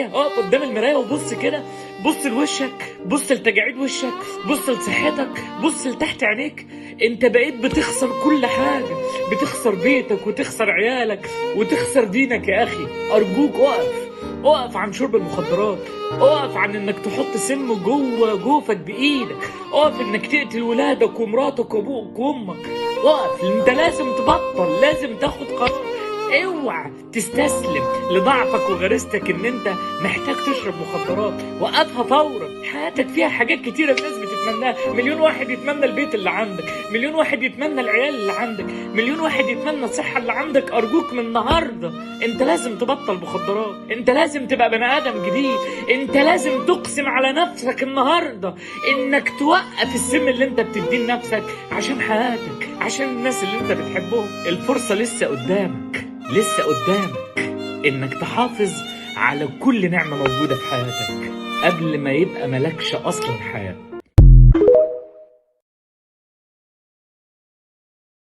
اقف قدام المرايه وبص كده، بص لوشك، بص لتجاعيد وشك، بص لصحتك، بص لتحت عينيك. انت بقيت بتخسر كل حاجه، بتخسر بيتك وتخسر عيالك وتخسر دينك. يا اخي ارجوك اقف عن شرب المخدرات، اقف عن انك تحط سم جوه جوفك بايدك، اقف انك تقتل ولادك ومراتك وابوك وامك. اقف، انت لازم تبطل، لازم تاخد قرار. اوعى تستسلم لضعفك وغريزتك ان انت محتاج تشرب مخدرات. وقفها فورا. حياتك فيها حاجات كتيره الناس بتتمناها. مليون واحد يتمنى البيت اللي عندك، مليون واحد يتمنى العيال اللي عندك، مليون واحد يتمنى الصحه اللي عندك. ارجوك من النهارده انت لازم تبطل مخدرات، انت لازم تبقى بني ادم جديد، انت لازم تقسم على نفسك النهارده انك توقف السم اللي انت بتديه لنفسك عشان حياتك، عشان الناس اللي انت بتحبهم. الفرصه لسه قدامك، لسه قدامك انك تحافظ على كل نعمة موجودة في حياتك قبل ما يبقى ملكش اصلا حياة.